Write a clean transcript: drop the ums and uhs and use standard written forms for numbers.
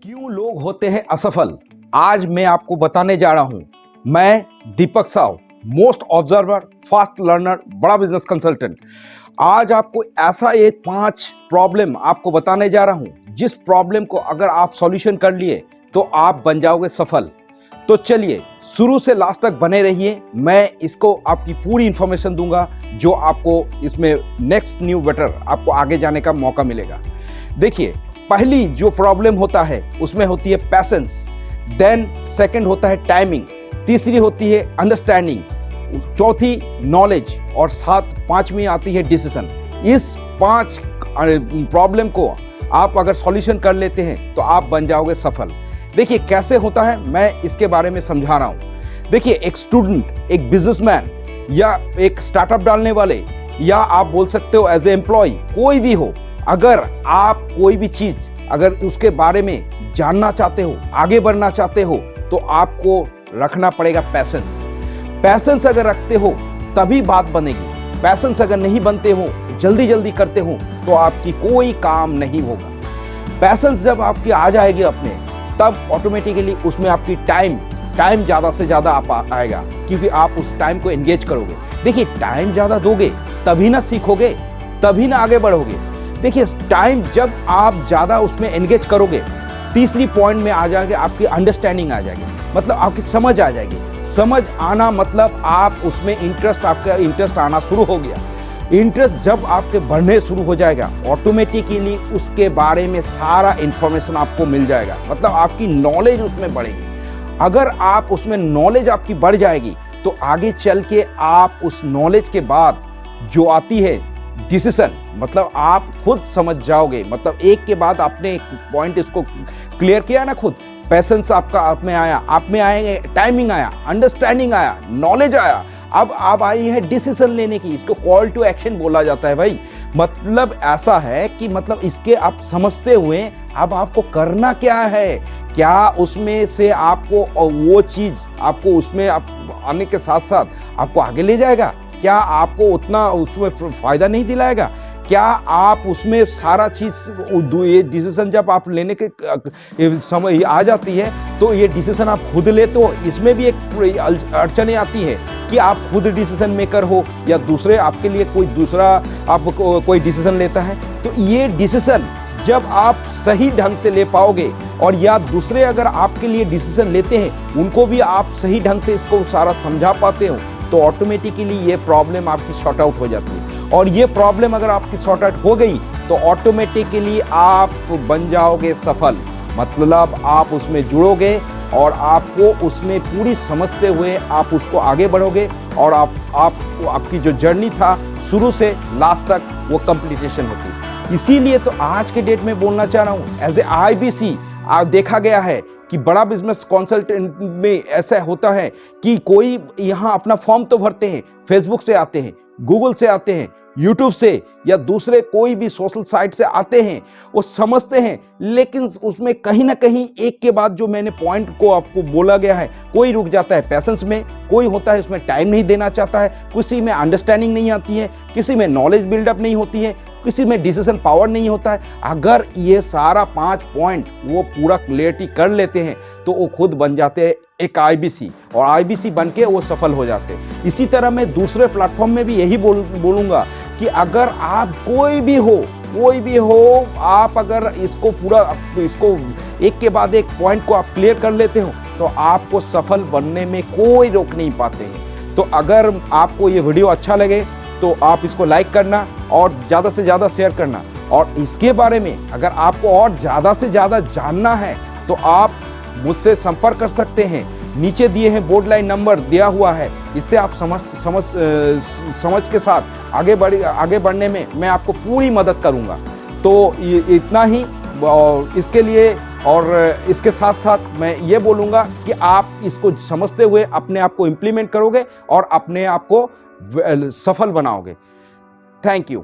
क्यों लोग होते हैं असफल, आज मैं आपको बताने जा रहा हूं। मैं Deepak Sao, most observer, fast learner, बड़ा बिजनेस कंसल्टेंट। आज आपको ऐसा एक 5 प्रॉब्लम आपको बताने जा रहा हूं, जिस प्रॉब्लम को अगर आप सॉल्यूशन कर लिए तो आप बन जाओगे सफल। तो चलिए शुरू से लास्ट तक बने रहिए। मैं इसको आपकी पूरी इंफॉर्मेशन दूंगा, जो आपको इसमें नेक्स्ट न्यू बेटर आपको आगे जाने का मौका मिलेगा। देखिए, पहली जो प्रॉब्लम होता है उसमें होती है पैसेंस, देन सेकंड होता है टाइमिंग, तीसरी होती है अंडरस्टैंडिंग, चौथी नॉलेज और पांचवी आती है डिसीजन। इस 5 प्रॉब्लम को आप अगर सॉल्यूशन कर लेते हैं तो आप बन जाओगे सफल। देखिए कैसे होता है, मैं इसके बारे में समझा रहा हूं। देखिए, एक स्टूडेंट, एक बिजनेसमैन या एक स्टार्टअप डालने वाले, या आप बोल सकते हो एज ए एम्प्लॉय, कोई भी हो, अगर आप कोई भी चीज अगर उसके बारे में जानना चाहते हो, आगे बढ़ना चाहते हो, तो आपको रखना पड़ेगा पैसेंस। पैसेंस अगर रखते हो तभी बात बनेगी। पैसेंस अगर नहीं बनते हो, जल्दी जल्दी करते हो, तो आपकी कोई काम नहीं होगा। पैसेंस जब आपकी आ जाएगी अपने, तब ऑटोमेटिकली उसमें आपकी टाइम ज़्यादा से ज़्यादा आएगा, क्योंकि आप उस टाइम को एंगेज करोगे। देखिए, टाइम ज़्यादा दोगे तभी ना सीखोगे, तभी ना आगे बढ़ोगे। देखिए, टाइम जब आप ज़्यादा उसमें एंगेज करोगे, तीसरी पॉइंट में आ जाएगी आपकी अंडरस्टैंडिंग आ जाएगी, मतलब आपकी समझ आ जाएगी। समझ आना मतलब आप उसमें आपका इंटरेस्ट आना शुरू हो गया। इंटरेस्ट जब आपके बढ़ने शुरू हो जाएगा, ऑटोमेटिकली उसके बारे में सारा इंफॉर्मेशन आपको मिल जाएगा, मतलब आपकी नॉलेज उसमें बढ़ेगी। अगर आप उसमें नॉलेज आपकी बढ़ जाएगी, तो आगे चल के आप उस नॉलेज के बाद जो आती है डिसीजन, मतलब आप खुद समझ जाओगे। मतलब एक के बाद आपने एक पॉइंट इसको क्लियर किया ना खुद। पैसेंस आपका आप में आया, आप में आएंगे, टाइमिंग आया, अंडरस्टैंडिंग आया, नॉलेज आया, अब आप आई है डिसीजन लेने की। इसको कॉल टू एक्शन बोला जाता है भाई। मतलब ऐसा है कि मतलब इसके आप समझते हुए अब आपको करना क्या है, क्या उसमें से आपको वो चीज आपको उसमें आप आने के साथ साथ आपको आगे ले जाएगा, क्या आपको उतना उसमें फायदा नहीं दिलाएगा, क्या आप उसमें सारा चीज़, ये डिसीजन जब आप लेने के समय आ जाती है, तो ये डिसीजन आप खुद लेते हो। इसमें भी एक अड़चने आती है कि आप खुद डिसीजन मेकर हो या दूसरे आपके लिए कोई दूसरा आप कोई डिसीजन लेता है। तो ये डिसीजन जब आप सही ढंग से ले पाओगे, और या दूसरे अगर आपके लिए डिसीजन लेते हैं, उनको भी आप सही ढंग से इसको सारा समझा पाते हो, तो ऑटोमेटिकली ये प्रॉब्लम आपकी शॉर्ट आउट हो जाती है। और ये प्रॉब्लम अगर आपकी शॉर्ट आउट हो गई, तो ऑटोमेटिकली आप बन जाओगे सफल। मतलब आप उसमें जुड़ोगे और आपको उसमें पूरी समझते हुए आप उसको आगे बढ़ोगे, और आपकी जो जर्नी था शुरू से लास्ट तक, वो कंप्लीटेशन होती। इसीलिए तो आज के डेट में बोलना चाह रहा हूँ, एज ए IBC देखा गया है कि बड़ा बिजनेस कंसल्टेंट में ऐसा होता है कि कोई यहाँ अपना फॉर्म तो भरते हैं, फेसबुक से आते हैं, गूगल से आते हैं, यूट्यूब से या दूसरे कोई भी सोशल साइट से आते हैं, वो समझते हैं, लेकिन उसमें कहीं ना कहीं एक के बाद जो मैंने पॉइंट को आपको बोला गया है, कोई रुक जाता है पैसेंस में, कोई होता है उसमें टाइम नहीं देना चाहता है, किसी में अंडरस्टैंडिंग नहीं आती है, किसी में नॉलेज बिल्डअप नहीं होती है, किसी में डिसीजन पावर नहीं होता है। अगर ये सारा 5 पॉइंट वो पूरा क्लियरिटी कर लेते हैं, तो वो खुद बन जाते हैं एक IBC, और IBC बन के वो सफल हो जाते हैं। इसी तरह मैं दूसरे प्लेटफॉर्म में भी यही बोलूँगा कि अगर आप कोई भी हो, आप अगर इसको एक के बाद एक पॉइंट को आप क्लियर कर लेते हो, तो आपको सफल बनने में कोई रोक नहीं पाते हैं। तो अगर आपको ये वीडियो अच्छा लगे, तो आप इसको लाइक करना और ज़्यादा से ज़्यादा शेयर करना। और इसके बारे में अगर आपको और ज़्यादा से ज़्यादा जानना है, तो आप मुझसे संपर्क कर सकते हैं। नीचे दिए हैं बोर्ड लाइन नंबर दिया हुआ है, इससे आप समझ के साथ आगे बढ़ने में मैं आपको पूरी मदद करूंगा। तो इतना ही, और इसके लिए और इसके साथ साथ मैं ये बोलूँगा कि आप इसको समझते हुए अपने आप को इम्प्लीमेंट करोगे और अपने आप को सफल बनाओगे। Thank you.